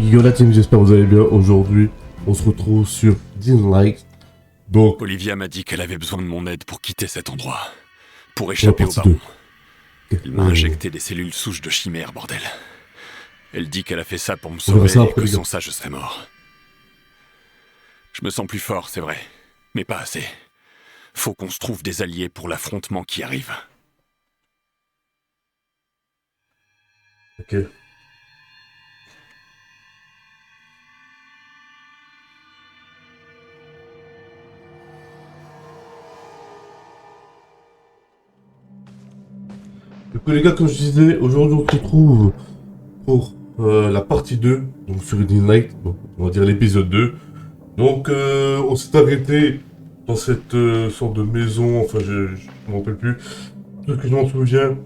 Yo la team, j'espère que vous allez bien. Aujourd'hui, on se retrouve sur Dynlight. Donc, Olivia m'a dit qu'elle avait besoin de mon aide pour quitter cet endroit. Pour la échapper au partie baron. 2. Il m'a injecté des cellules souches de chimère, bordel. Elle dit qu'elle a fait ça pour me On verra sauver ça et après, que les gars. sans ça, je serais mort. Je me sens plus fort, c'est vrai. Mais pas assez. Faut qu'on se trouve des alliés pour l'affrontement qui arrive. Ok. Du coup les gars, comme je disais, aujourd'hui on se retrouve pour la partie 2, donc sur Dynlight, bon, on va dire l'épisode 2. Donc on s'est arrêté dans cette sorte de maison, enfin je ne me rappelle plus. Tout ce que je m'en souviens,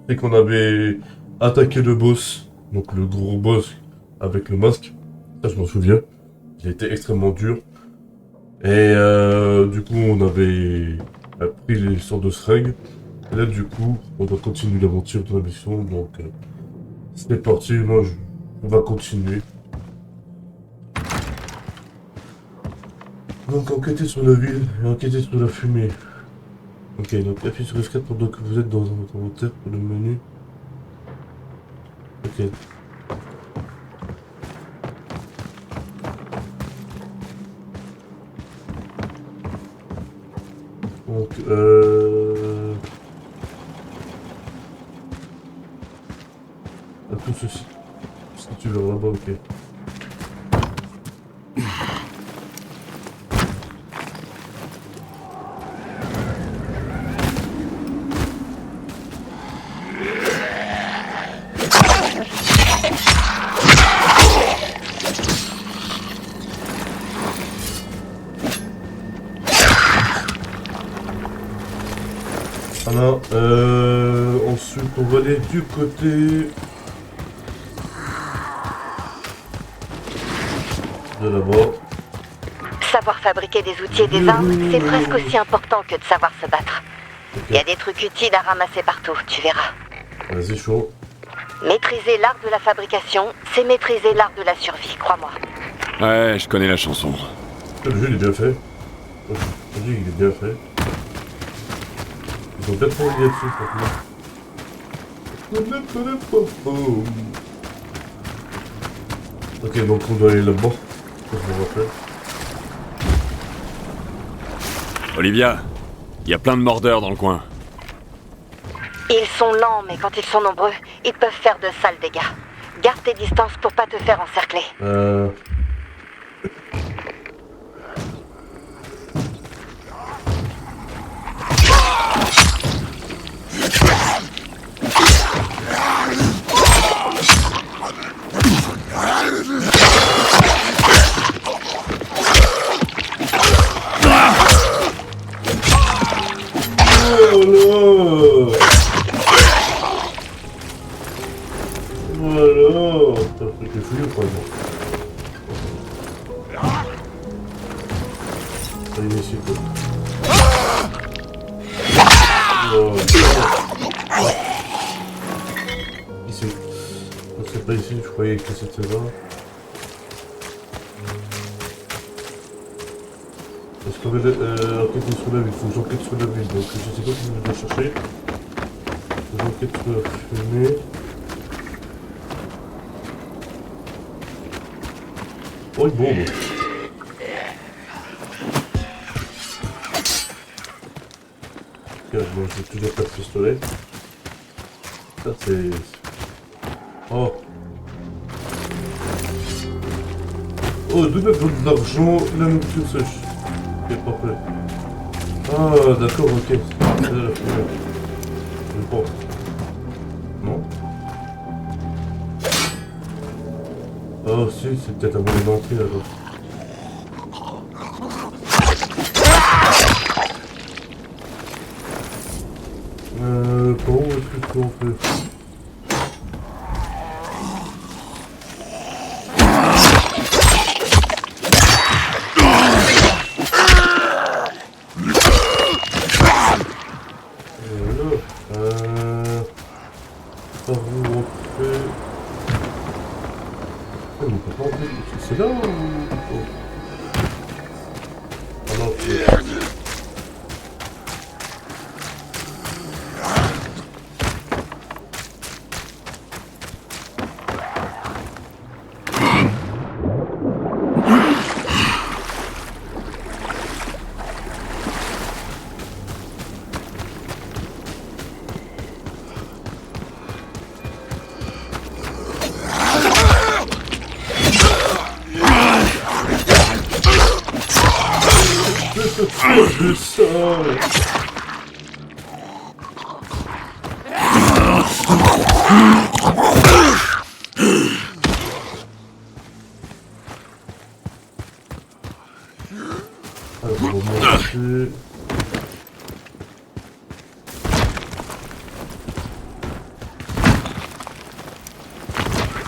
c'est qu'on avait attaqué le boss, donc le gros boss avec le masque. Ça je m'en souviens. Il était extrêmement dur. Et du coup on avait pris les sortes de seringues. Et là, du coup, on va continuer l'aventure de la mission, donc c'est parti, on va continuer. Donc, enquêter sur la ville et enquêter sur la fumée. Ok, donc appuyez sur F4 pendant que vous êtes dans votre inventaire pour le menu. Ok. Donc, à tout ceci. Si tu veux là-bas, ok. Alors, ensuite, on va aller du côté de là-bas. Savoir fabriquer des outils et des armes, c'est presque aussi important que de savoir se battre. Il y a des trucs utiles à ramasser partout, tu verras. Vas-y, chaud. Maîtriser l'art de la fabrication, c'est maîtriser l'art de la survie, crois-moi. Ouais, je connais la chanson. Le jeu il est bien fait. Le jeu il est bien fait. Ils ont bien travaillé là-dessus, franchement. Ok, donc on doit aller là-bas. Je me rappelle. Olivia, il y a plein de mordeurs dans le coin. Ils sont lents, mais quand ils sont nombreux, ils peuvent faire de sales dégâts. Garde tes distances pour pas te faire encercler. Voilà. T'as un truc de fou, quoi. Allez, ici, quoi. Ici. Non, c'est pas ici, je croyais que c'était là. Est-ce qu'on va enquêter sur la ville? Il faut que j'enquête sur la ville, donc je sais pas si je dois chercher. J'enquête sur la fumée. Oh, une bombe! Regarde, moi j'ai toujours pas de pistolet. Ça c'est... Oh! Oh, 2 mètres d'argent, la nourriture sèche. Ok, parfait. Ah, d'accord, ok. C'est là, la fumée. Je pense. Non? Ah, si, c'est peut-être un moyen d'entrée alors. Par où est-ce que je peux entrer? Par où rentrer? Oh, Non, c'est là ou... Oh. Ah non, je sors. Alors, on va monter.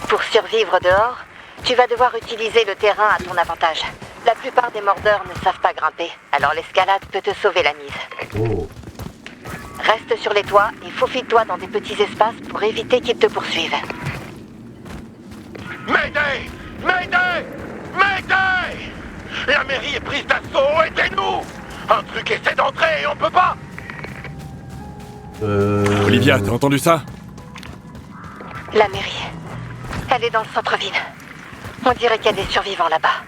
Pour survivre dehors, tu vas devoir utiliser le terrain à ton avantage. La plupart des mordeurs ne savent pas grimper, alors l'escalade peut te sauver la mise. Oh. Reste sur les toits et faufile-toi dans des petits espaces pour éviter qu'ils te poursuivent. Mayday! Mayday! Mayday! La mairie est prise d'assaut, aidez-nous! Un truc essaie d'entrer et on peut pas! Olivia, t'as entendu ça? La mairie. Elle est dans le centre-ville. On dirait qu'il y a des survivants là-bas.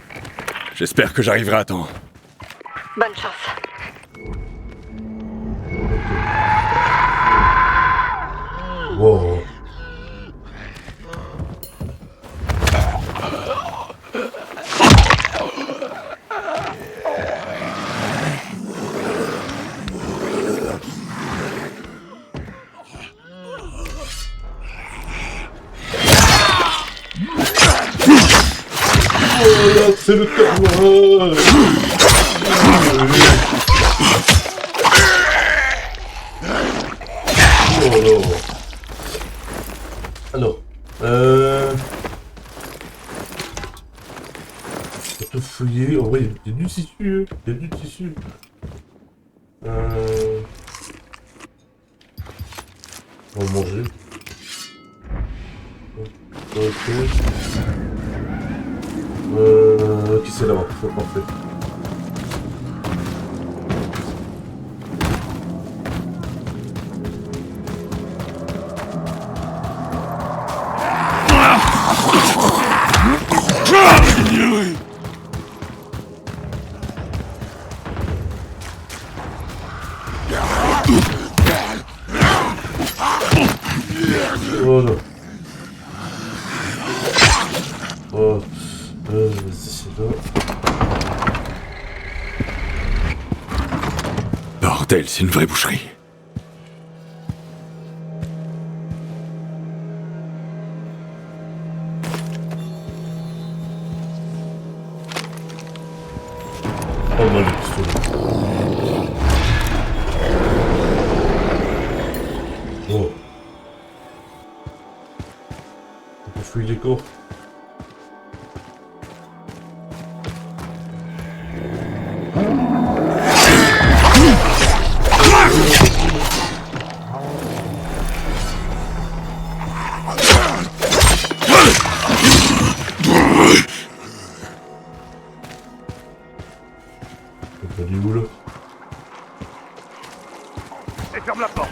J'espère que j'arriverai à temps. Bonne chance. Wow. Oh là, c'est le carnage. Oh là. Alors, faut tout fouiller. En vrai, il y a du tissu. Il y a du tissu. On va manger. Ok. Qui c'est là-bas? C'est parfait. Voilà. Oh, c'est là. Bordel, c'est une vraie boucherie. Pas mal de pistolets. Oh. On peut fouiller les corps. Elle est où là? Et ferme la porte!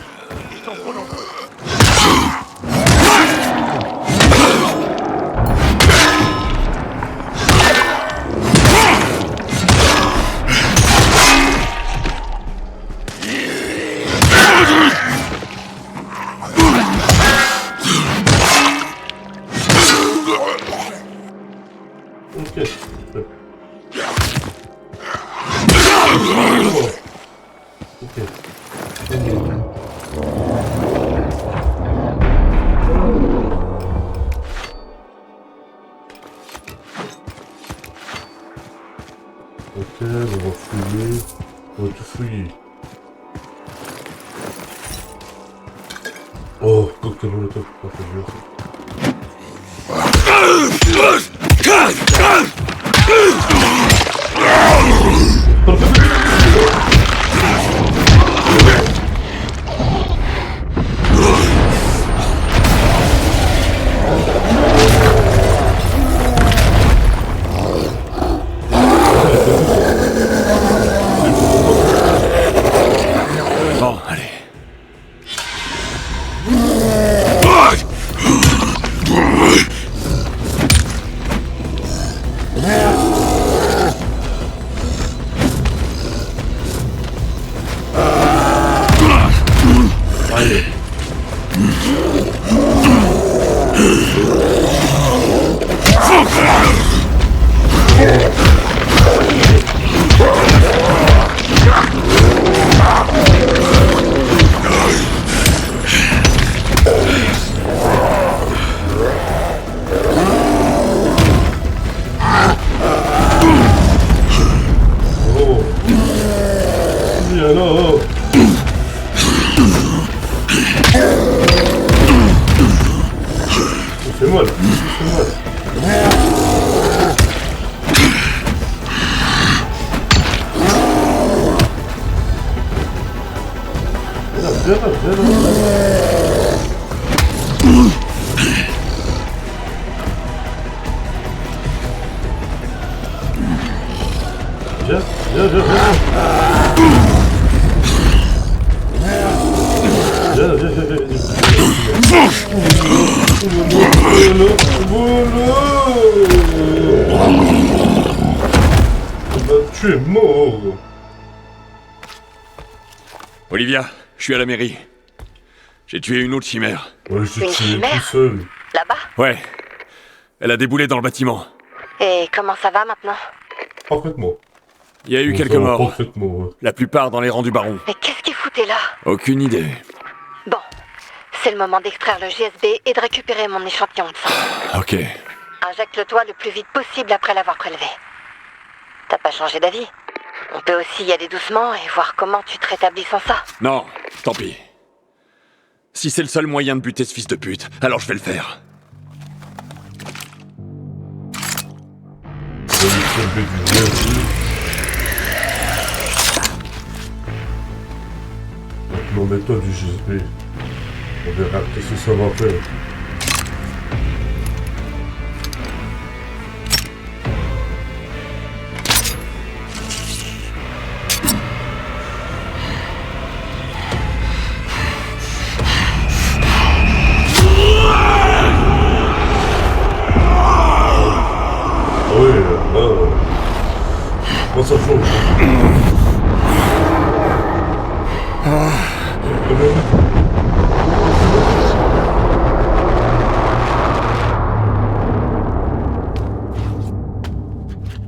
Ils sont trop nombreux! Ok. Ok. Ok, on va fouiller. On va tout fouiller. Oh, cocktail molotov. Parfait, je vais Viens, viens, viens, viens. Viens, viens, viens, viens. Tu es mort. Olivia, je suis à la mairie. J'ai tué une autre chimère. Ouais, je Une suis chimère tout seul. Là-bas? Ouais. Elle a déboulé dans le bâtiment. Et comment ça va maintenant? Parfaitement. Il y a eu On quelques s'en va morts. Parfaitement, ouais. La plupart dans les rangs du baron. Mais qu'est-ce qu'il foutait là? Aucune idée. Bon, c'est le moment d'extraire le GSB et de récupérer mon échantillon de sang. Ok. Injecte-le-toi le plus vite possible après l'avoir prélevé. T'as pas changé d'avis? On peut aussi y aller doucement et voir comment tu te rétablis sans ça. Non, tant pis. Si c'est le seul moyen de buter ce fils de pute, alors je vais le faire. Je vais lui prélever du GSB. Maintenant, mets-toi du GSB. On verra qu'est-ce que ça va faire. Ah oui, là... Comment ça change?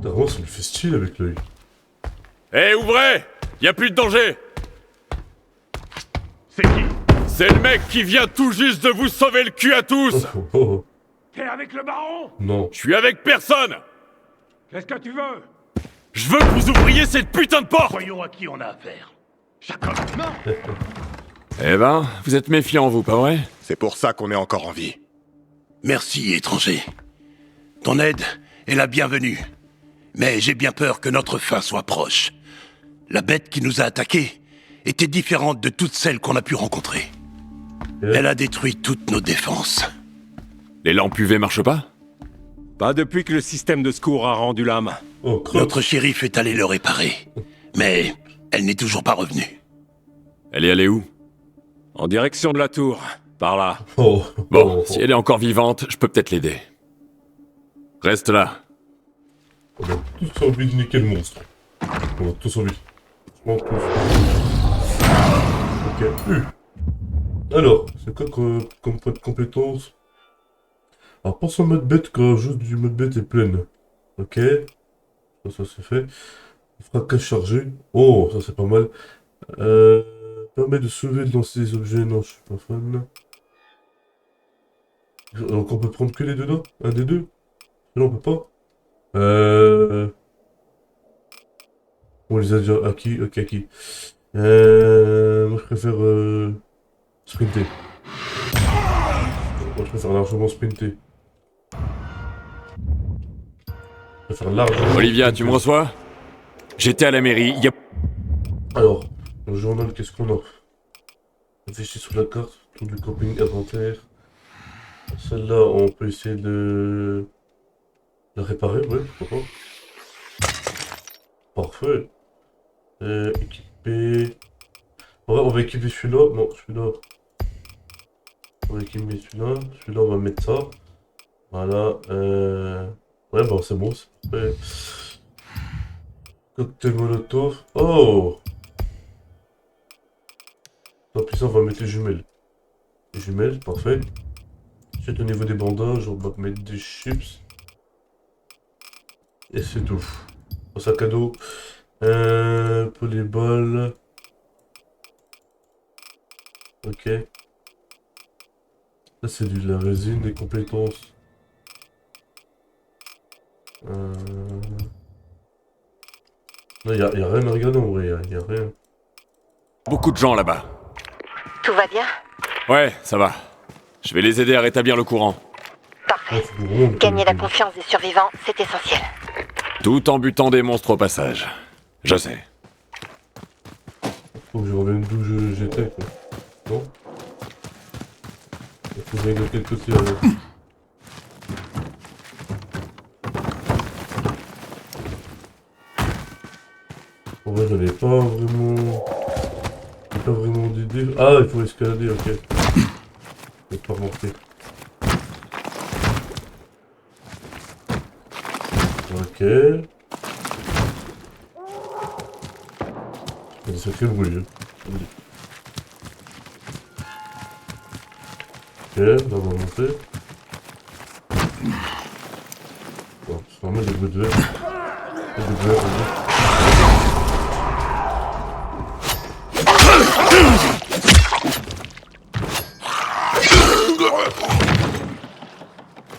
Vraiment, ça me fait style avec l'œil. Hé, ouvrez! Y a plus de danger! C'est qui? C'est le mec qui vient tout juste de vous sauver le cul à tous! Oh, oh, oh. T'es avec le baron? Non. Je suis avec personne! Qu'est-ce que tu veux? Je veux que vous ouvriez cette putain de porte! Voyons à qui on a affaire. Jacob, non! Eh ben, vous êtes méfiant, vous, pas vrai? C'est pour ça qu'on est encore en vie. Merci, étranger. Ton aide est la bienvenue. Mais j'ai bien peur que notre fin soit proche. La bête qui nous a attaqués était différente de toutes celles qu'on a pu rencontrer. Elle a détruit toutes nos défenses. Les lampes UV marchent pas? Pas depuis que le système de secours a rendu l'âme. Oh, crotte. Notre shérif est allé le réparer. Mais elle n'est toujours pas revenue. Elle est allée où? En direction de la tour. Par là. Oh, Bon, oh, si elle est encore vivante, je peux peut-être l'aider. Reste là. On a tous envie de niquer le monstre. On a tous envie. Franchement, tous. Ok. Alors, c'est quoi comme point de compétence? Alors, pense en mode bête quand juste du mode bête est pleine. Ok. Ça c'est fait. Fracas chargé. Oh, ça c'est pas mal. Permet de soulever dans ces objets. Non, je suis pas fan. Donc on peut prendre que les deux là? Un des deux? Là on peut pas. On les a déjà acquis. Ok, acquis. Moi je préfère sprinter. Moi je préfère largement sprinter. Je préfère largement. Olivia, tu me reçois? J'étais à la mairie, y a... Alors, le journal, qu'est-ce qu'on a? Affiché sur la carte, tour du camping, inventaire. Celle-là, on peut essayer de la réparer, ouais, pourquoi pas. Parfait. Équiper. On va équiper celui-là. Non, celui-là. On va équiper celui-là. Celui-là, on va mettre ça. Voilà. Ouais, bah c'est bon, c'est parfait. Cocktail molotov. Oh! Tant pis, ça, on va mettre les jumelles. Les jumelles, parfait. Ensuite, au niveau des bandages, on va mettre des chips. Et c'est tout. Un sac à dos. Pour les balles. Ok. Là, c'est de la résine, des compétences. Non, y a rien à regarder en vrai, y a rien. Beaucoup de gens là-bas. Tout va bien? Ouais, ça va. Je vais les aider à rétablir le courant. Parfait. Faut vraiment Gagner la confiance des survivants, c'est essentiel. Tout en butant des monstres au passage. Je sais. Faut que je revienne d'où j'étais, quoi. Non? Je vais de quel côté alors. En vrai, j'en ai pas vraiment... J'ai pas vraiment d'idée. Ah, il faut escalader, ok. Je vais pas remonter. Ok. Il y a des sacrés bruits. Ok, là on va monter. Bon, c'est normal des bruits de verre. Des bruits de verre,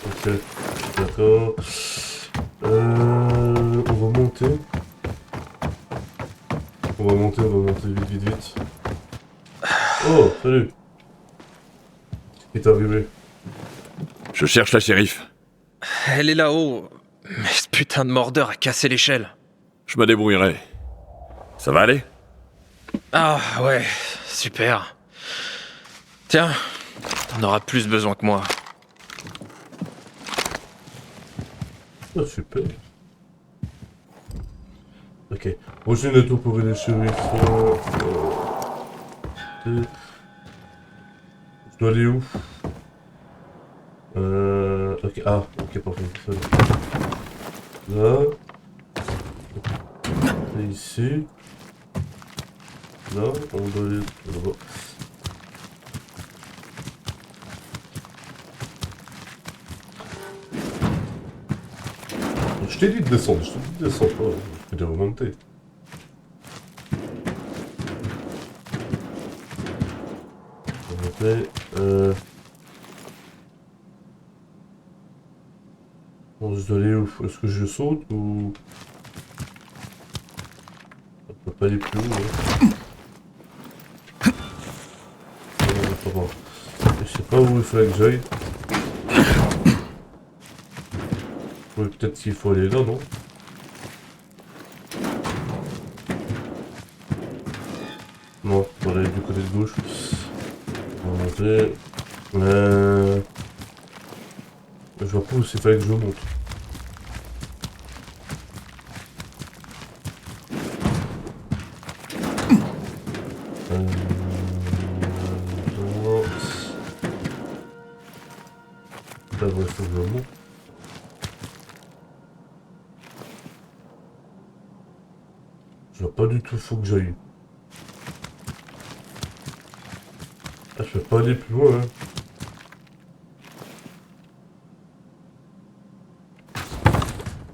ok, d'accord. On va monter. On va monter vite. Oh, salut. Qu'est-ce qui t'est arrivé? Je cherche la shérif. Elle est là-haut. Mais ce putain de mordeur a cassé l'échelle. Je me débrouillerai. Ça va aller? Ah ouais, super. Tiens, t'en auras plus besoin que moi. Ah, super. Ok. Prochaine atout pour les shérifs. Je dois aller où? Ok. Ah, ok, parfait. Là. Et ici. Là, on doit aller là-bas. Je t'ai dit de descendre, pas, je peux te remonter. Remonter, Bon, je dois aller où? Est-ce que je saute ou... On peut pas aller plus haut, hein. Pas bon. Je sais pas où il fallait que j'aille. Ouais, peut-être qu'il faut aller là, non? Non, on va aller du côté de gauche. On va monter. Je vois pas où c'est fallait que je monte. Là, il faut que je monte. Je vois pas du tout, faut que j'aille. Ah, je peux pas aller plus loin, hein.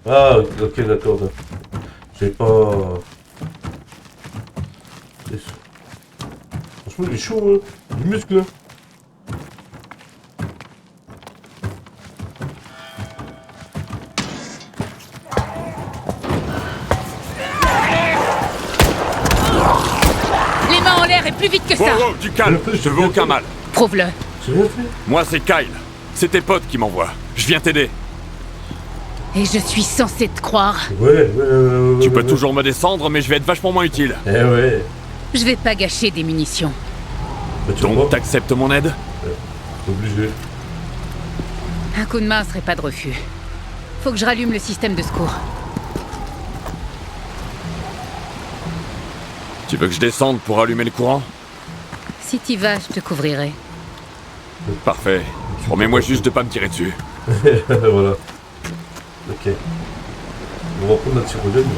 Ah, ok, d'accord. J'ai pas... Franchement, il est chaud, hein. Du muscle, hein. Les mains en l'air et plus vite que ça. Oh, du calme, je te veux aucun mal. Prouve-le. J'ai rien fait. Moi, c'est Kyle. C'est tes potes qui m'envoient. Je viens t'aider. Et je suis censé te croire. Ouais. Tu peux toujours me descendre, mais je vais être vachement moins utile. Eh ouais. Je vais pas gâcher des munitions. Bah, tu vois, Donc, t'acceptes mon aide? t'es obligé. Un coup de main serait pas de refus. Faut que je rallume le système de secours. Tu veux que je descende pour allumer le courant? Si t'y vas, je te couvrirai. Parfait. Promets-moi juste de pas me tirer dessus. Voilà. Ok. On va prendre la tyrolienne.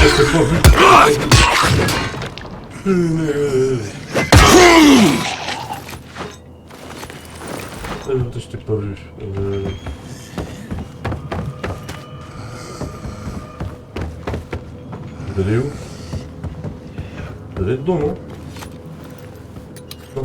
C'est pas vu. Je t'ai pas vu. Vous allez où? Vous allez dedans, non? Non.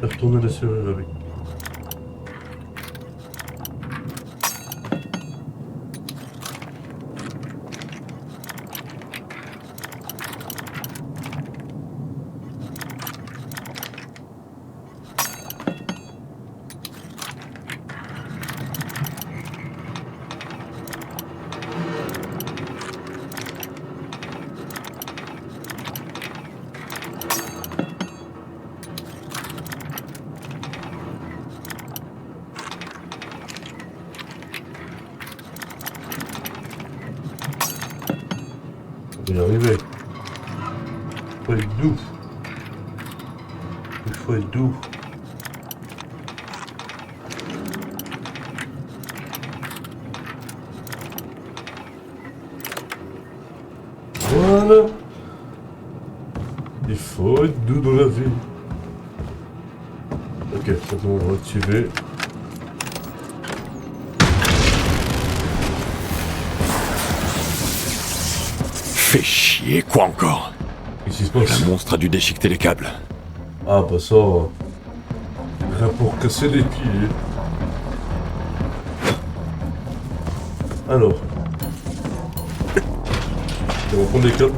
Faire tourner la serrure avec. On va y arriver. Il faut être doux. Il faut être doux. Voilà. Il faut être doux dans la vie. Ok, maintenant on va activer. Fais chier, quoi encore? Qu'est-ce qui se passe? Le monstre a dû déchiqueter les câbles. Ah bah ça... Rien pour casser les pieds. Alors. On va prendre les câbles.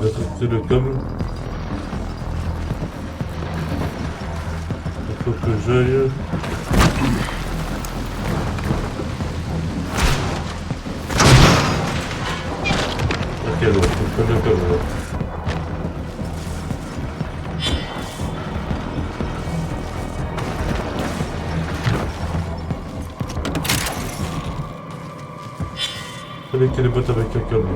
Rétracter le câble. Il faut que j'aille... Ok, alors, faut prendre le câble là. Connecter les boîtes avec un câble.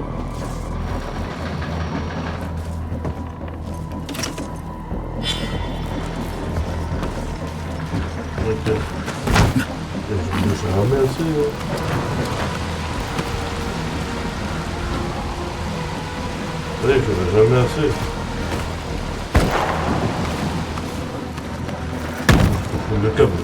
Ok. Je ne jamais assez. Allez, je ne jamais assez. Je prends le câble.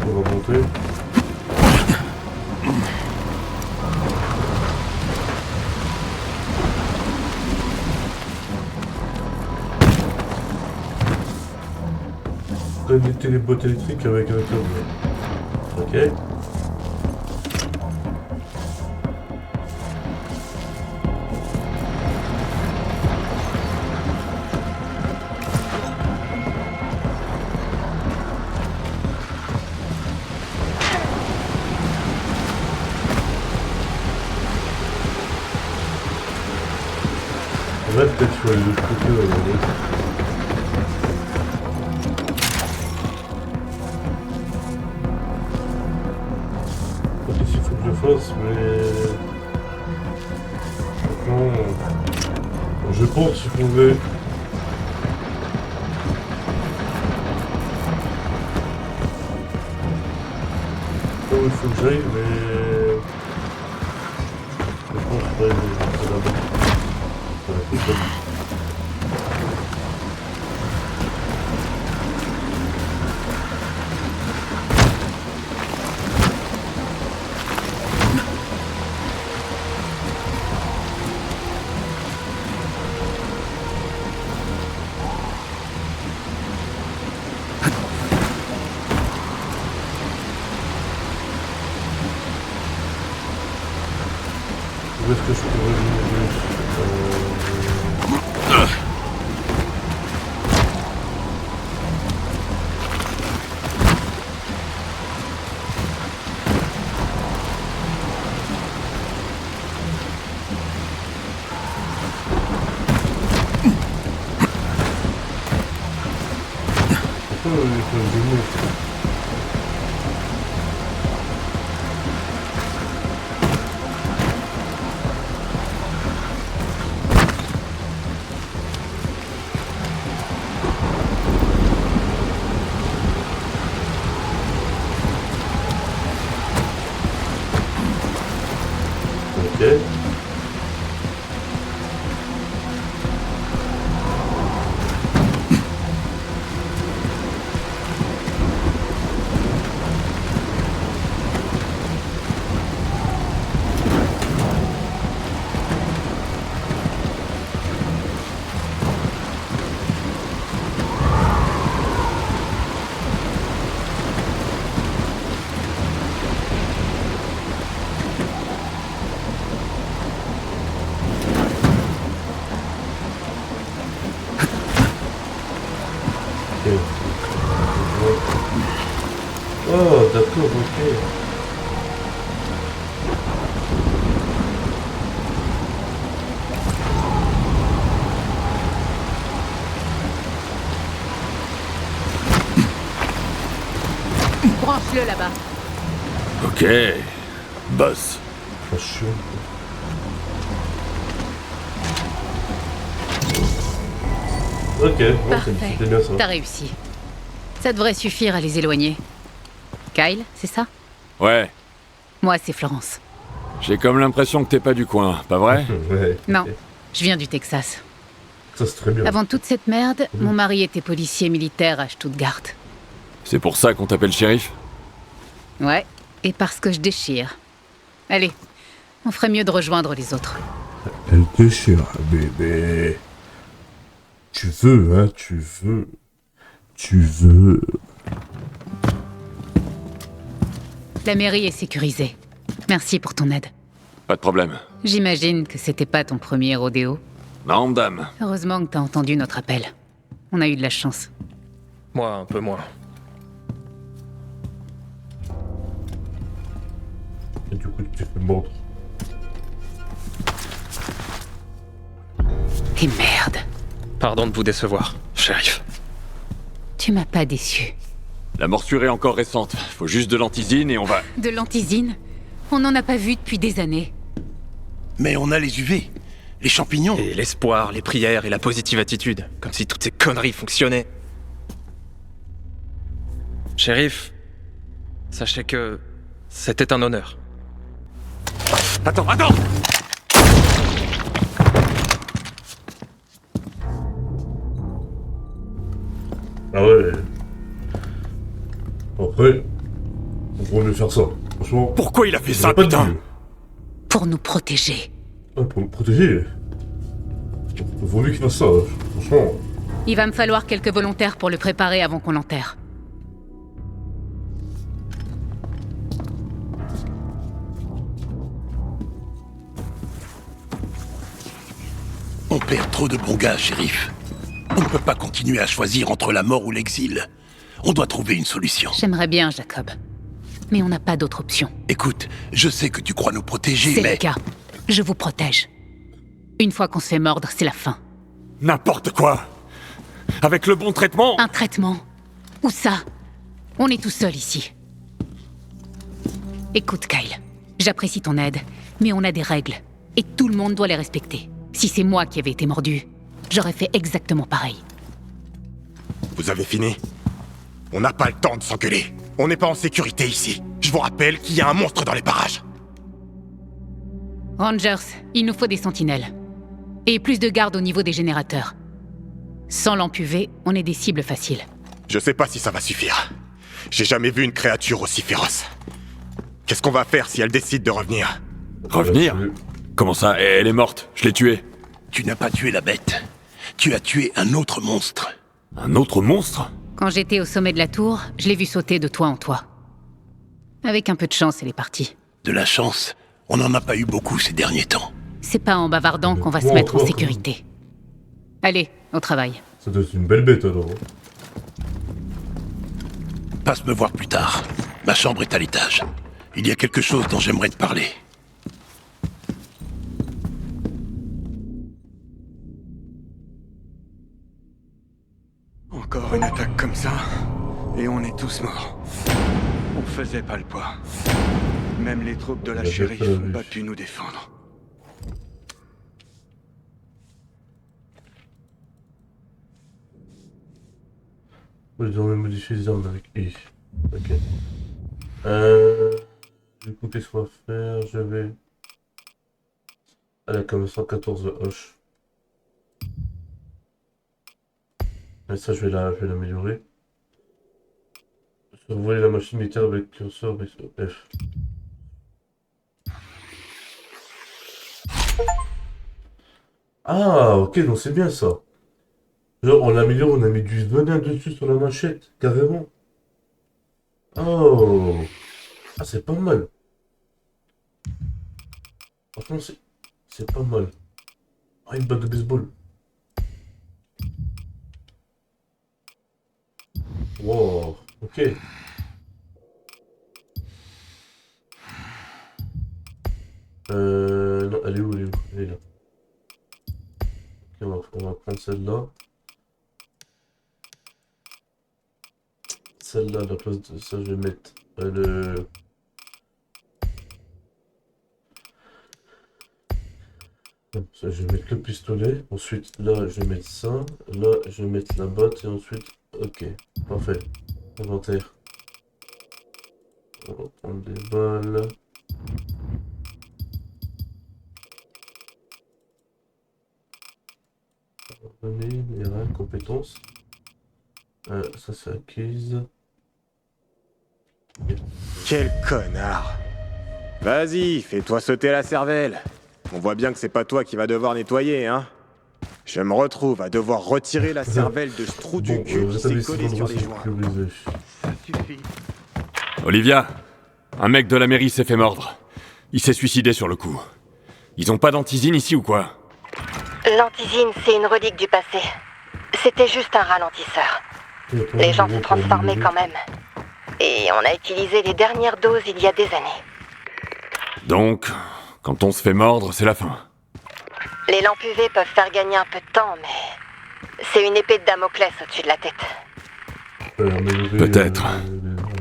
On va monter. Connecter les boîtes électriques avec un câble. Ok. Ouais, peut-être sur les autres côtés. Qu'est-ce qu'il faut que je fasse, mais... Maintenant... Je pense qu'il faudrait... Là où il faut que j'aille, mais... Je pense pas, c'est là-bas. Où est-ce que je pourrais venir? Pourquoi il faut me donner? Ok. Oh, d'accord, ok. Branche-le là-bas. Ok. Boss. Pas chiant. Ok, bon, Parfait. c'était bien ça. T'as réussi. Ça devrait suffire à les éloigner. Kyle, c'est ça? Ouais. Moi, c'est Florence. J'ai comme l'impression que t'es pas du coin, pas vrai? Ouais. Non, je viens du Texas. Ça, c'est très bien. Avant toute cette merde, mon mari était policier militaire à Stuttgart. C'est pour ça qu'on t'appelle shérif? Ouais, et parce que je déchire. Allez, on ferait mieux de rejoindre les autres. Elle déchire, bébé. Tu veux, hein, tu veux. Tu veux. La mairie est sécurisée. Merci pour ton aide. Pas de problème. J'imagine que c'était pas ton premier rodéo. Non, dame. Heureusement que t'as entendu notre appel. On a eu de la chance. Moi, un peu moins. Et du coup, tu t'es fait mordre. Et merde, Pardon de vous décevoir, shérif. tu m'as pas déçu. La morsure est encore récente. Faut juste de l'antisine et on va... De l'antisine? On n'en a pas vu depuis des années. Mais on a les UV, les champignons. Et l'espoir, les prières et la positive attitude. Comme si toutes ces conneries fonctionnaient. Shérif, sachez que c'était un honneur. Attends! Ah ouais. Après, on pourrait mieux faire ça. Franchement. Pourquoi il a fait ça ça, va pas de putain? mieux. Pour nous protéger. Ah, pour nous protéger. Vaut mieux qu'il fasse ça, franchement. Il va me falloir quelques volontaires pour le préparer avant qu'on l'enterre. On perd trop de bons gars, shérif. On ne peut pas continuer à choisir entre la mort ou l'exil. On doit trouver une solution. J'aimerais bien, Jacob. Mais on n'a pas d'autre option. Écoute, je sais que tu crois nous protéger, C'est mais... le cas. Je vous protège. Une fois qu'on se fait mordre, c'est la fin. N'importe quoi! Avec le bon traitement! Un traitement? Où ça? On est tout seul ici. Écoute, Kyle. J'apprécie ton aide, mais on a des règles. Et tout le monde doit les respecter. Si c'est moi qui avais été mordu, j'aurais fait exactement pareil. Vous avez fini? On n'a pas le temps de s'engueuler. On n'est pas en sécurité ici. Je vous rappelle qu'il y a un monstre dans les parages. Rangers, il nous faut des sentinelles. Et plus de gardes au niveau des générateurs. Sans lampe UV, on est des cibles faciles. Je sais pas si ça va suffire. J'ai jamais vu une créature aussi féroce. Qu'est-ce qu'on va faire si elle décide de revenir? Revenir? Comment ça? Elle est morte, je l'ai tuée. Tu n'as pas tué la bête. Tu as tué un autre monstre. Un autre monstre? Quand j'étais au sommet de la tour, je l'ai vu sauter de toit en toit. Avec un peu de chance, elle est partie. De la chance, on n'en a pas eu beaucoup ces derniers temps. C'est pas en bavardant qu'on va se mettre en sécurité. Allez, au travail. Ça doit être une belle bête alors. Passe me voir plus tard. Ma chambre est à l'étage. Il y a quelque chose dont j'aimerais te parler. Encore une attaque comme ça, et on est tous morts. On faisait pas le poids. Même les troupes de la shérif n'ont pas pu nous défendre. Moi, je devrais modifier les armes avec I. Ok. Du coup, qu'est-ce qu'on va faire? Je vais... Allez, comme 114 Hoche. Et ça, je vais l'améliorer. Survoler la machine militaire avec curseur F. Ah, ok, donc c'est bien ça. Genre, on l'améliore, on a mis du venin dessus sur la machette, carrément. Oh. Ah, c'est pas mal. Franchement, c'est pas mal. Ah, une batte de baseball. Wow, ok. Non, elle est où? Elle est où? Elle est là. Ok, on va prendre celle-là. Celle-là, à la place de ça, je vais mettre le... Ça, je vais mettre le pistolet. Ensuite, là, je vais mettre ça. Là, je vais mettre la botte. Et ensuite... Ok, parfait. Inventaire. On va prendre des balles. Données, minéral, compétences. Ça, c'est acquise. Quel connard! Vas-y, fais-toi sauter la cervelle. On voit bien que c'est pas toi qui va devoir nettoyer, hein? Je me retrouve à devoir retirer la cervelle de ce trou du cul qui s'est collé sur les joints. Ça suffit. Olivia, un mec de la mairie s'est fait mordre. Il s'est suicidé sur le coup. Ils ont pas d'antisine ici ou quoi? L'antisine, c'est une relique du passé. C'était juste un ralentisseur. Les gens se transformaient quand même. Et on a utilisé les dernières doses il y a des années. Donc, quand on se fait mordre, c'est la fin. Les lampes UV peuvent faire gagner un peu de temps, mais... c'est une épée de Damoclès au-dessus de la tête. Peut-être.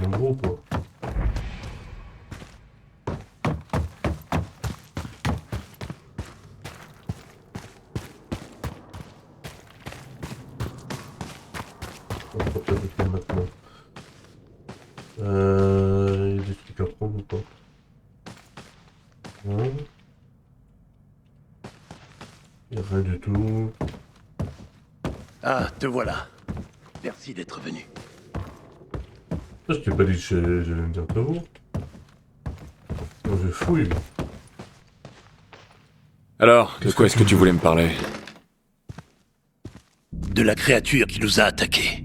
En gros, quoi. On va peut-être le faire maintenant. Il y a des trucs à prendre ou pas? Non. Il n'y a rien du tout. Ah, te voilà. Merci d'être venu. Je t'ai pas dit que j'allais venir te voir. Moi, je fouille. Alors, de quoi est-ce que tu voulais me parler? De la créature qui nous a attaqués.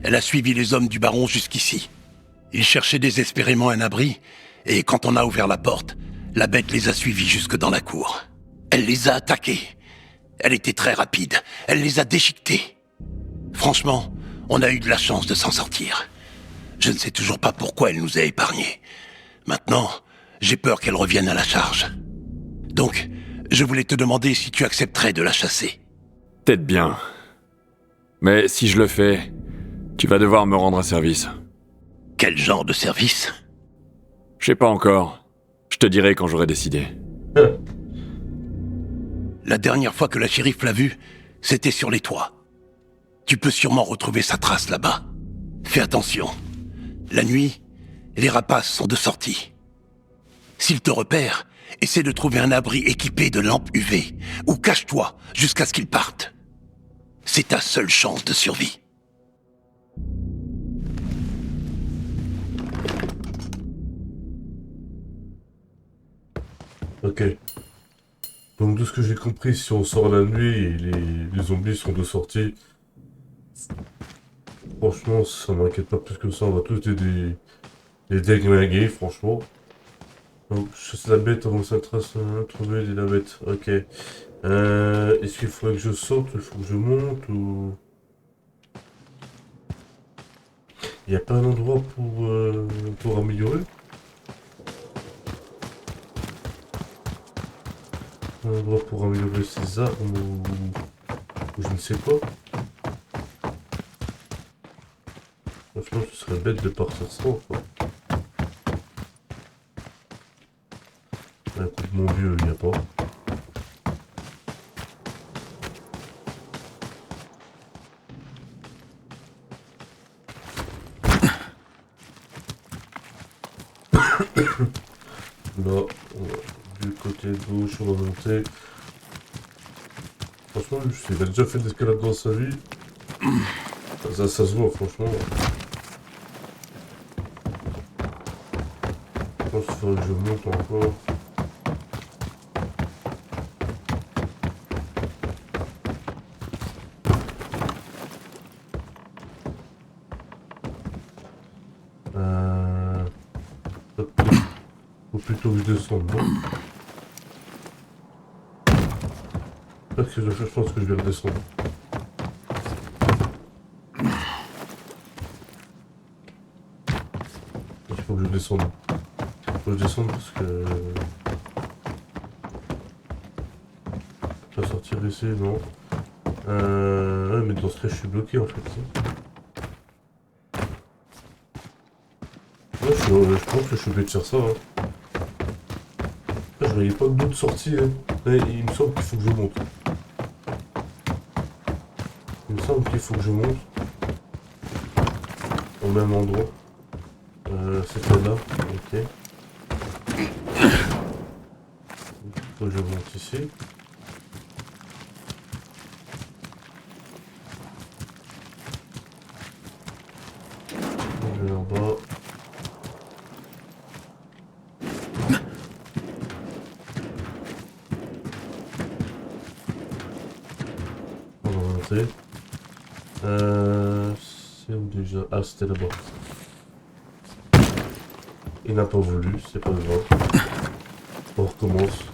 Elle a suivi les hommes du baron jusqu'ici. Ils cherchaient désespérément un abri, et quand on a ouvert la porte, la bête les a suivis jusque dans la cour. Elle les a attaqués. Elle était très rapide. Elle les a déchiquetés. Franchement, on a eu de la chance de s'en sortir. Je ne sais toujours pas pourquoi elle nous a épargnés. Maintenant, j'ai peur qu'elle revienne à la charge. Donc, je voulais te demander si tu accepterais de la chasser. Peut-être bien. Mais si je le fais, tu vas devoir me rendre un service. Quel genre de service? Je sais pas encore. Je te dirai quand j'aurai décidé. La dernière fois que la shérif l'a vue, c'était sur les toits. Tu peux sûrement retrouver sa trace là-bas. Fais attention. La nuit, les rapaces sont de sortie. S'ils te repèrent, essaie de trouver un abri équipé de lampes UV, ou cache-toi jusqu'à ce qu'ils partent. C'est ta seule chance de survie. Ok. Donc de ce que j'ai compris, si on sort la nuit, les zombies sont de sortie. Franchement, ça m'inquiète pas plus que ça. On va tous les déglinguer, franchement. Donc, chasser la bête avant que ça trace, trouver la bête. Ok. Est-ce qu'il faudrait que je sorte? Il faut que je monte ou... Il n'y a pas un endroit pour améliorer? Un endroit pour améliorer ses armes ou je ne sais pas. Franchement, ce serait bête de partir sans, quoi. Un coup de mon vieux, il n'y a pas. Là, du côté gauche, on va monter. Franchement, il a déjà fait de l'escalade dans sa vie. Ça se voit, franchement. Je pense qu'il faudrait que je monte encore. Faut plutôt que je descende, non? Qu'est-ce que je fais? Je pense que je vais redescendre. Il faut que je descende. Il faut que je descende parce que... sortir ici, non. Ouais, mais dans ce cas, je suis bloqué en fait. Ouais, je pense que je suis obligé de faire ça. Hein. Je voyais pas d'autres sorties. Hein. Mais il me semble qu'il faut que je monte. Il me semble qu'il faut que je monte. Au même endroit. C'était là. Ok. Donc je monte ici. Je vais en bas. On va monter. C'est où déjà? Ah, c'était là-bas. Il n'a pas voulu, c'est pas grave. On recommence.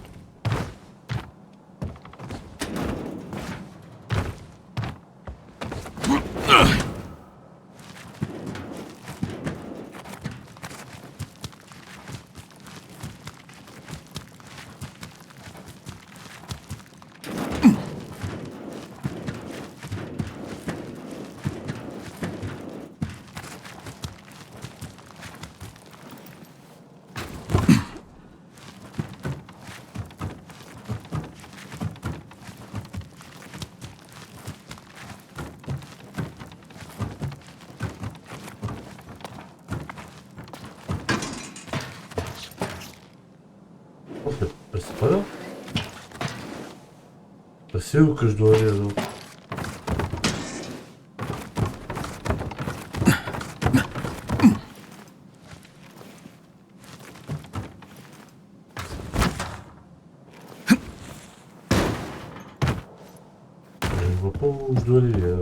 Bah, c'est pas là. Bah, c'est où que je dois aller alors? Je vois pas où je dois aller alors.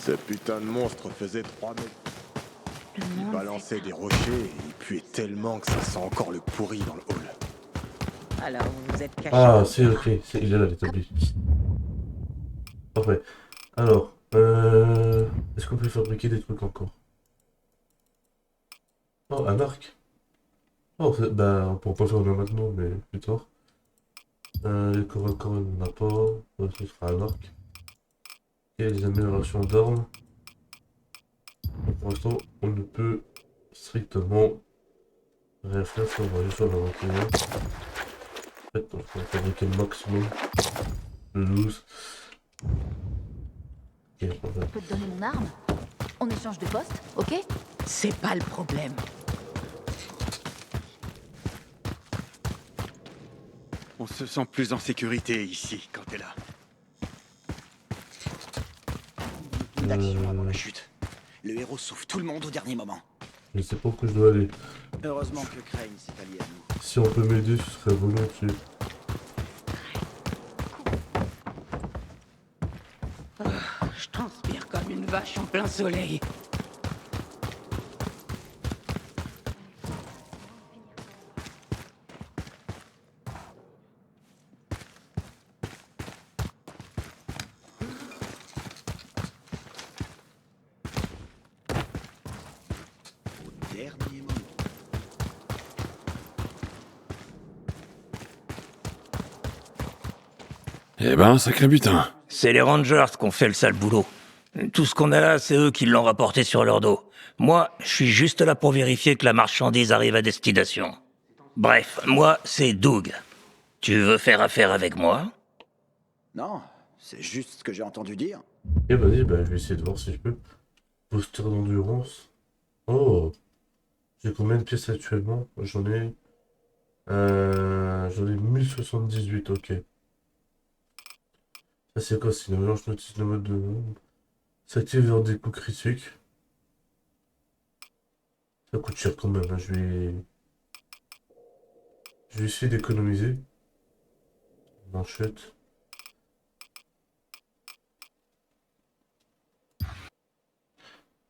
Ce putain de monstre faisait 3 mètres. Il balançait des rochers et il puait tellement que ça sent encore le pourri dans le hall. Alors, vous vous êtes caché. Ah, c'est ok, il est là l'établi. Parfait. Alors, est-ce qu'on peut fabriquer des trucs encore? Oh, un arc. Oh, bah, on pourra pas faire le maintenant, mais plus tard. Les corps à corps, on n'en a pas. Ce sera un arc. Et les améliorations d'armes. Pour l'instant, on ne peut strictement rien faire sur l'inventaire. En fait, on va fabriquer le maximum. Le 12. Ok, Je peux te donner mon arme? On échange de poste, ok? C'est pas le problème. On se sent plus en sécurité ici quand t'es là. D'action avant la chute. Le héros sauve tout le monde au dernier moment. Je sais pas où je dois aller. Heureusement que Crane s'est allié à nous. Si on peut m'aider, ce serait volontiers. Je transpire comme une vache en plein soleil. Au dernier moment. Eh ben, sacré butin. C'est les Rangers qui ont fait le sale boulot. Tout ce qu'on a là, c'est eux qui l'ont rapporté sur leur dos. Moi, je suis juste là pour vérifier que la marchandise arrive à destination. Bref, moi, c'est Doug. Tu veux faire affaire avec moi? Non, c'est juste ce que j'ai entendu dire. Et vas-y, bah, je vais essayer de voir si je peux. Booster d'endurance. Oh, j'ai combien de pièces actuellement? J'en ai 1078, ok. Ça c'est quoi? C'est une avalanche notice de mode de... S'active lors des coups critiques. Ça coûte cher quand même, hein. Je vais essayer d'économiser. Manchette.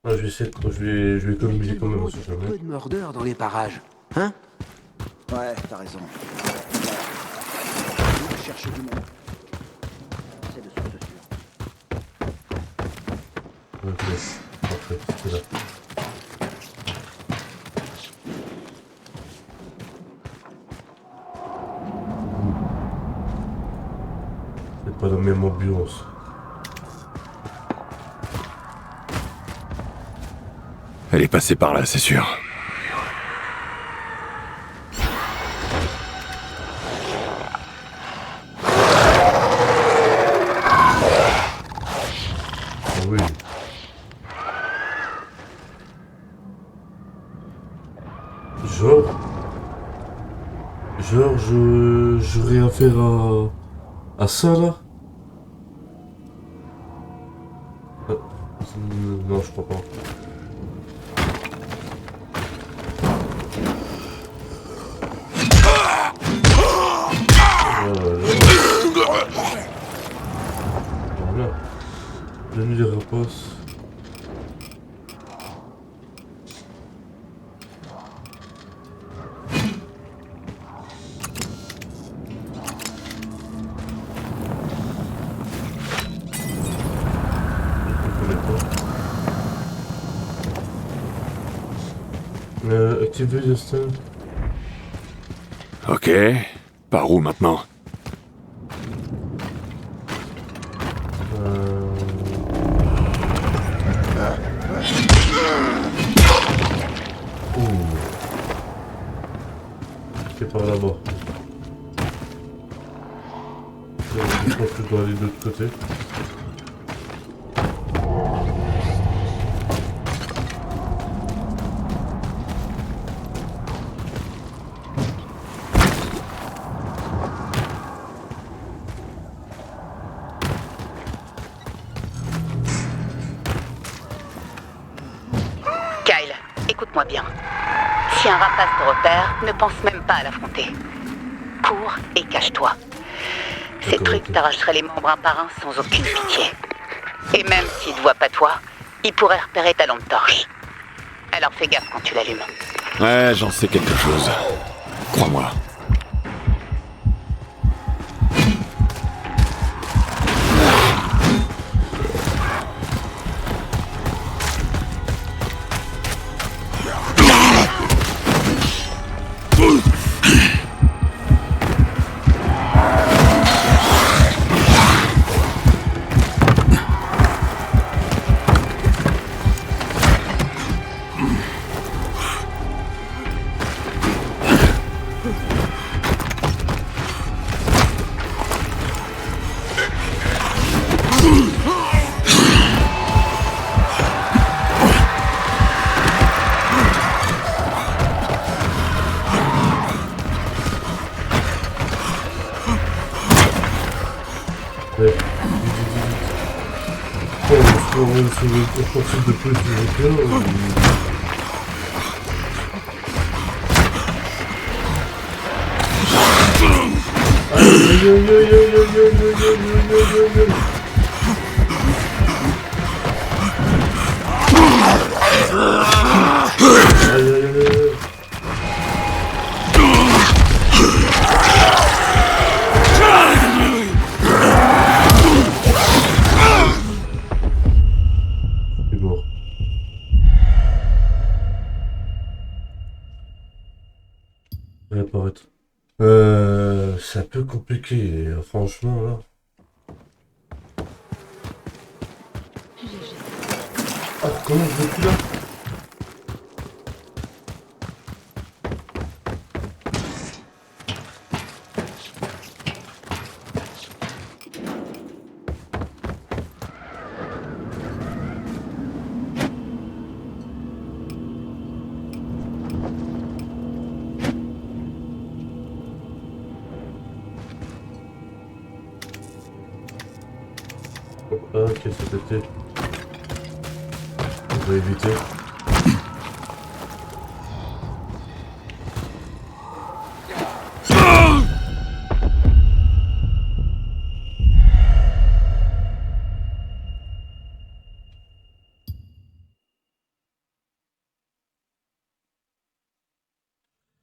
Ah, je vais essayer de... je vais économiser quand même, si jamais. Peu de mordeurs dans les parages, hein? Ouais, t'as raison. Chercher du monde. Ok, parfait, c'est là. C'est pas la même ambiance. Elle est passée par là, c'est sûr. Oui. Genre, j'aurais affaire à ça là. Non, je crois pas. Voilà. La nuit des rapaces. Activer Justin. Ok. Par où maintenant? C'est par là-bas. Je pense que je dois aller de l'autre côté. Kyle, écoute-moi bien. Si un rapace te repère, ne pense même pas à l'affronter. Cours et cache-toi. Ces trucs t'arracheraient les membres un par un sans aucune pitié. Et même s'ils ne te voient pas toi, ils pourraient repérer ta lampe torche. Alors fais gaffe quand tu l'allumes. Ouais, j'en sais quelque chose. Crois-moi. De plus, réapparaître. C'est un peu compliqué, franchement, là. Ah, comment je vais plus là? Ah, ok, c'était. On va éviter.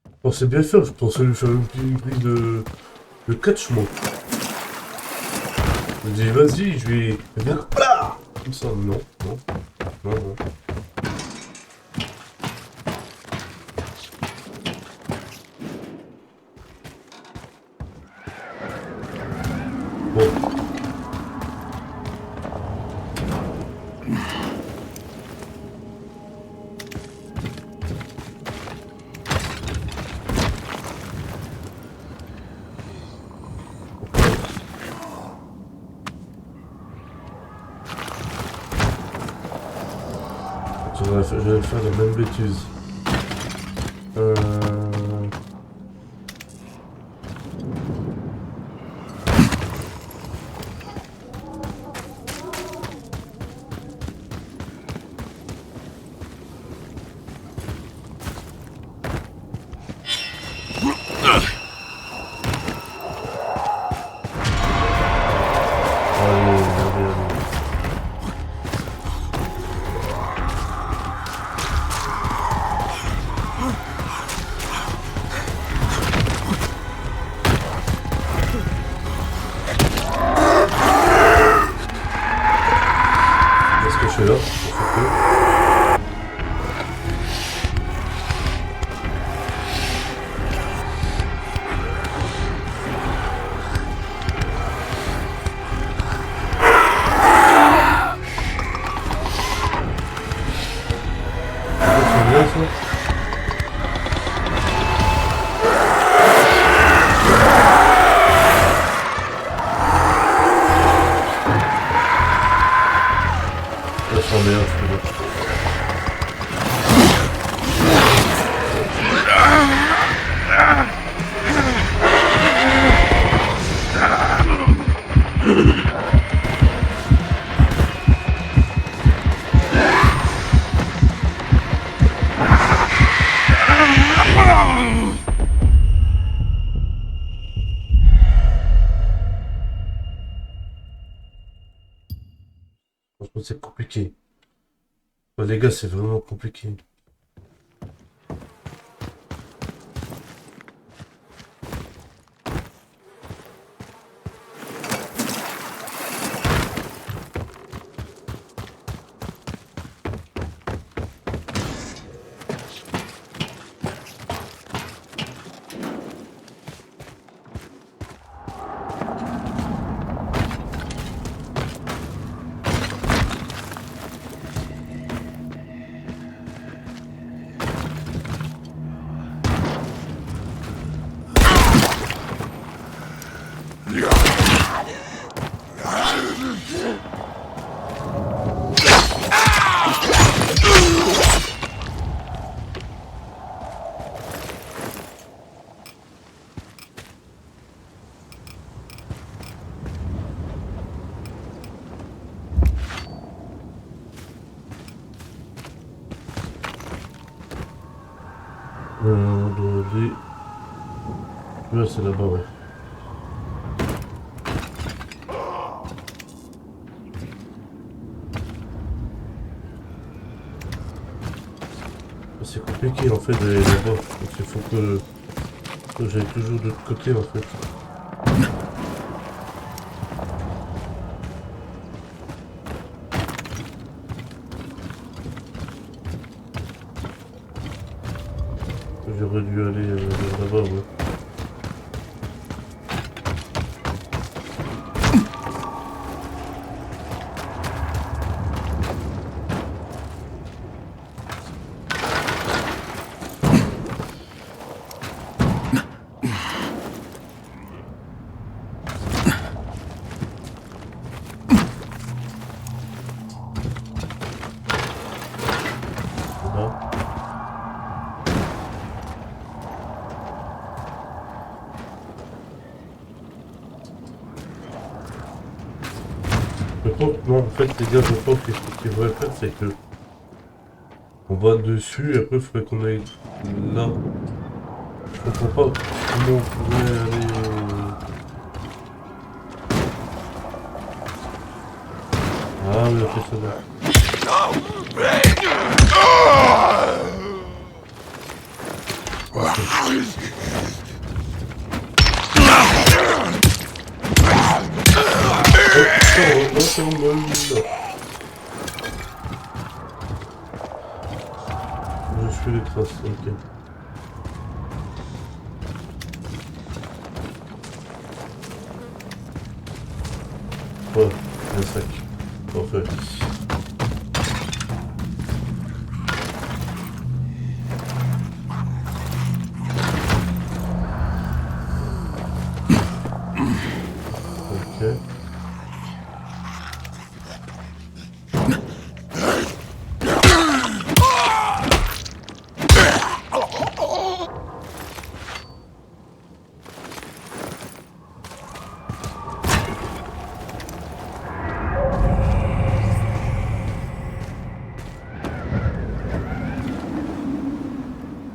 Je pensais bien faire, je pensais lui faire une petite grille de catch, moi. Je me dis, vas-y, je vais... Viens là. Comme ça, non, non, non, non. Bon. Je vais faire la même bêtise. Là, c'est compliqué. Bah, les gars, c'est vraiment compliqué. Là, c'est là-bas, ouais. C'est compliqué en fait d'aller là-bas. Donc il faut que j'aille toujours de l'autre côté en fait. J'aurais dû aller là-bas, ouais. Non, en fait, les gars, je pense que ce qu'il faudrait faire, c'est que on va dessus et après, il faudrait qu'on aille là. Je comprends pas comment on pourrait aller. Ah, oui, ok, ça va. je fais les traces, ok. Ouais, un sac. Parfait. Ok.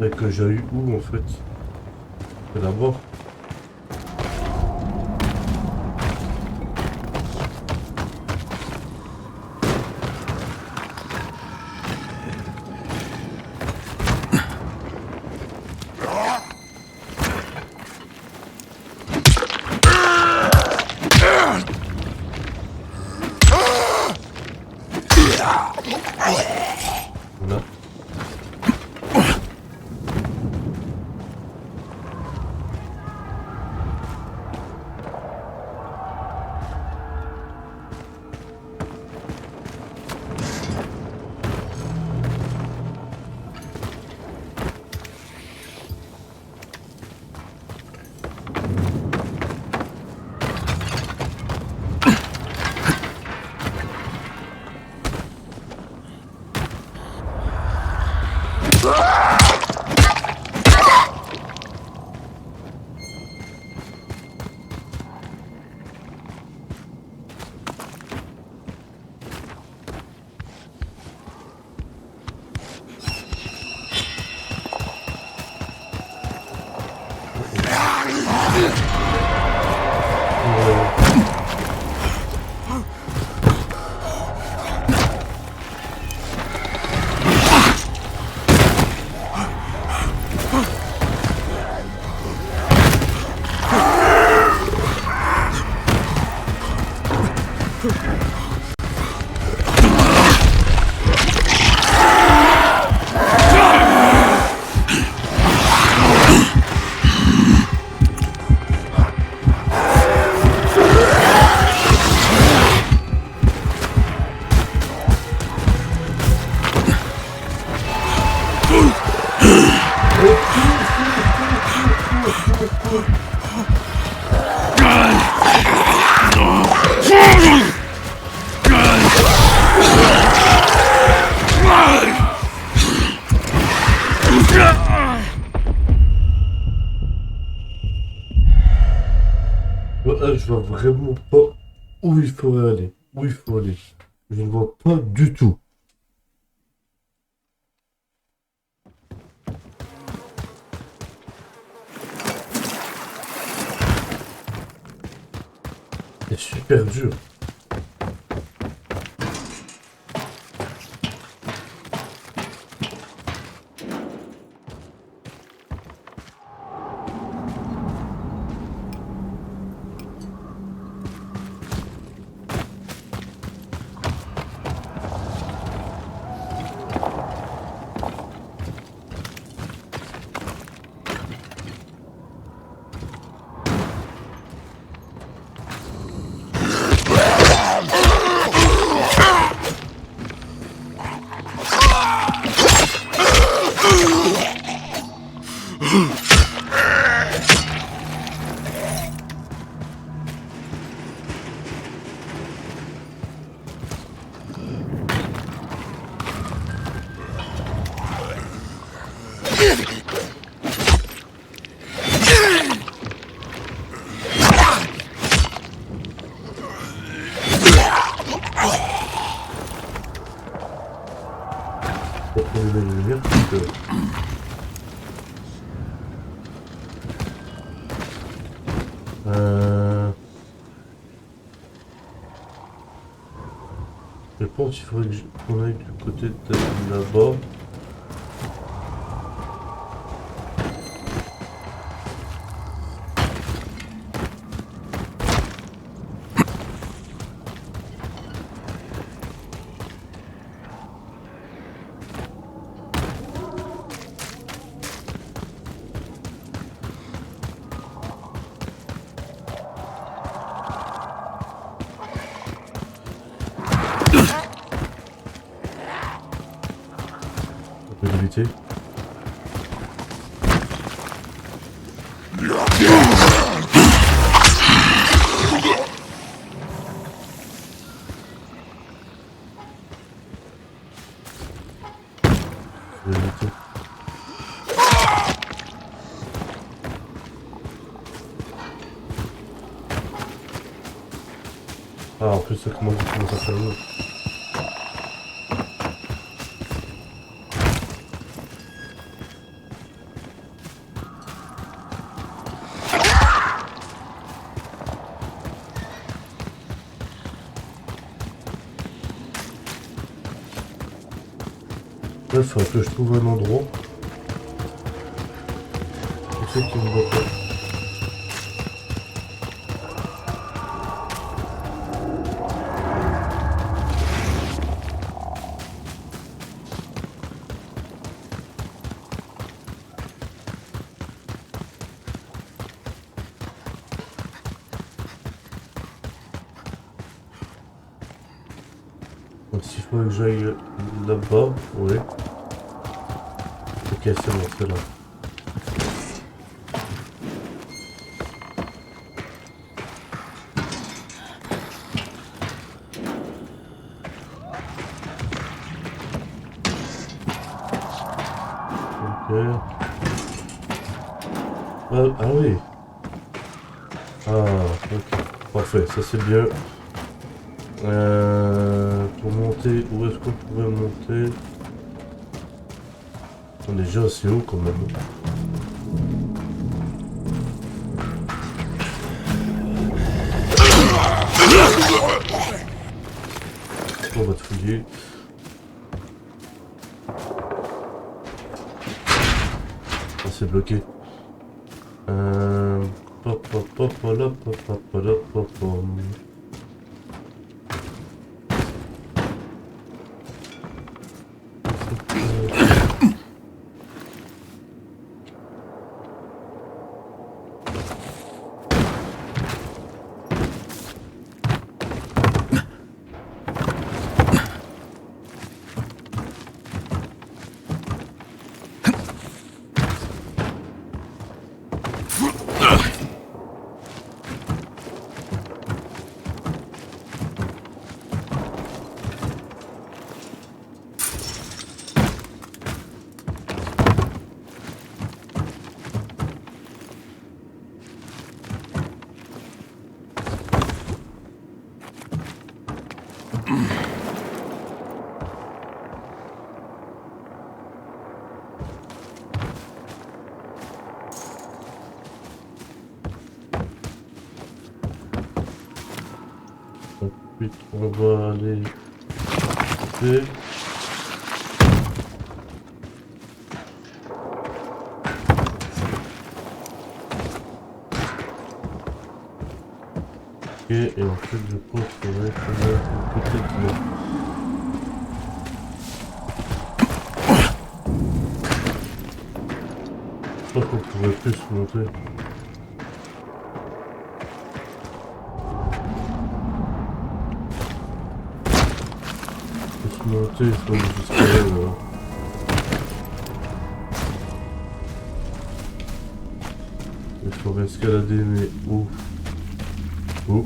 Mais que j'ai eu où en fait? C'est là-bas. Voilà. Je vois vraiment pas où il faudrait aller. Où il faut aller. Je ne vois pas du tout. C'est super dur. Je pense qu'il faudrait qu'on aille du côté de là-bas. Je vais l'éviter. Ah, en plus, ça commence à faire lourd. Là, il faudrait que je trouve un endroit. Je sais qu'il me voit pas. Donc s'il faut que j'aille là-bas, oui. Ok, c'est bon, c'est là. Ok. Ah oui. Ah, ok. Parfait, ça c'est bien. Pour monter, où est-ce qu'on pouvait monter? On est déjà assez haut quand même. On va te fouiller. Ah, c'est bloqué. Pop, pop, pop, voilà, pop, pop, voilà, pop, pop. Ensuite, on va aller... Ok, et en fait, je pense qu'on va être peut-être là. Je crois qu'on pourrait plus monter. Monter, il faut jusqu'à là. Il faut escalader, mais où? Où?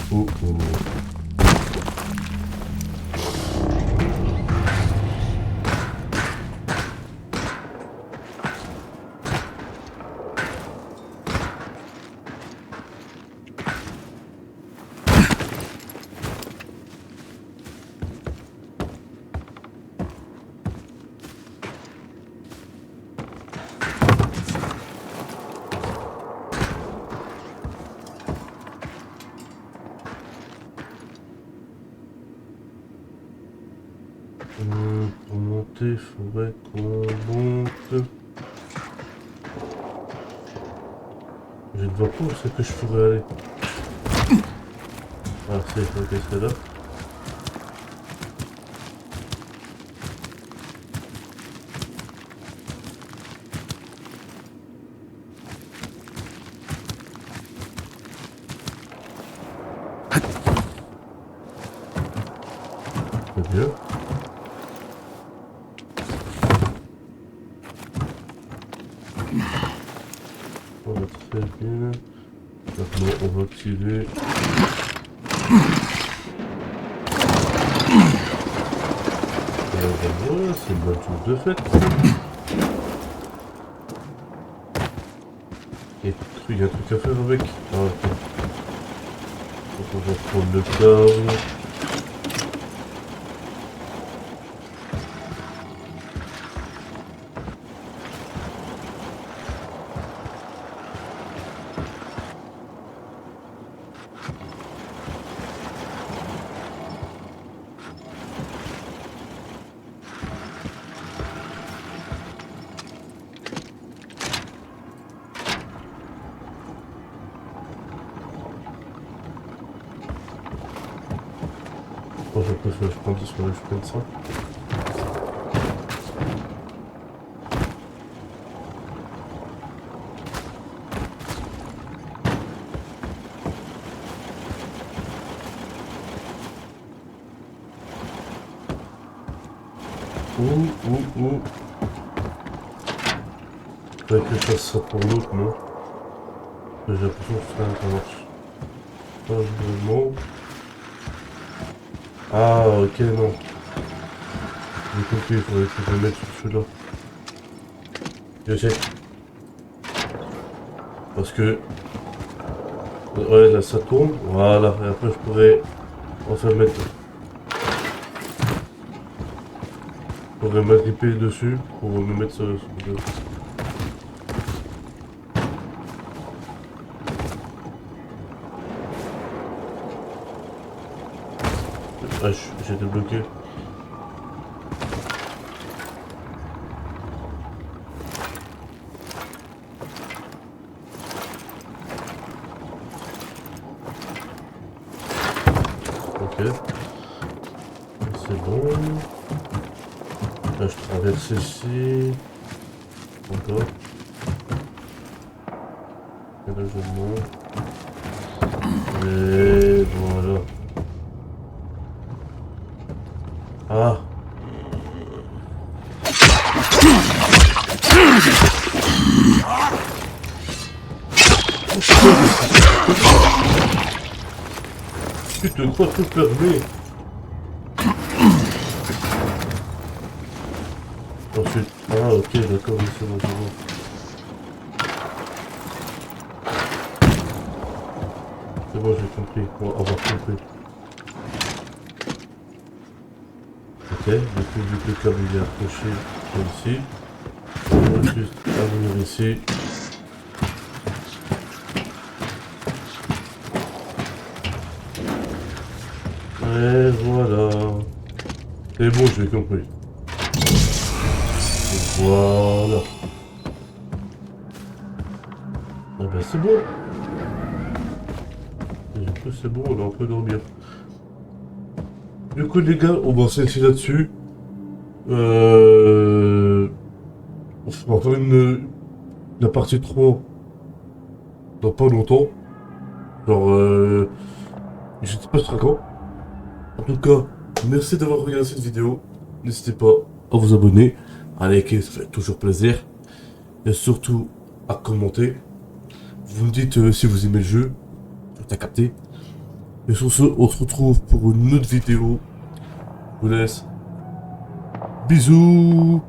Pour monter, il faudrait qu'on monte. Je ne vois pas où c'est que je pourrais aller. Ah, c'est là. C'est bien. très bien. Maintenant, on va activer. Voilà, c'est une bonne chose de fait. Et il y a un truc à faire avec. Ah, ok. Donc on va prendre le câble. Oh, je préfère je prends ça. Ouh. Faudrait que je fasse ça pour l'autre, non? J'ai l'impression que ça marche. Pas vraiment. Ah, ok, non. J'ai compris, il faudrait que je le mette sur celui-là. Je sais. Parce que... Ouais, là ça tourne. Voilà, et après je pourrais enfin mettre... Je pourrais m'agripper dessus pour me mettre sur le... Ah, j'ai été bloqué. Ok. C'est bon. Là, je traverse ici. Encore. Et là, je monte. Et voilà. Ah. Tu te crois tout fermé. Ensuite. Ah ok d'accord, oui, c'est bon. C'est bon, j'ai compris. On va avoir compris. Ok, du coup vu que le câble il est accroché ici, on va juste venir ici. Et voilà. C'est bon, j'ai compris. Et voilà. Ah ben c'est bon. Et du coup c'est bon, on peut dormir. Du coup les gars, on va se laisser là-dessus. On va faire la partie 3 dans pas longtemps. Genre je sais pas ce sera quand. En tout cas, merci d'avoir regardé cette vidéo. N'hésitez pas à vous abonner, à liker, ça fait toujours plaisir. Et surtout à commenter. Vous me dites si vous aimez le jeu. T'as capté. Et sur ce, on se retrouve pour une autre vidéo. Je vous laisse. Bisous.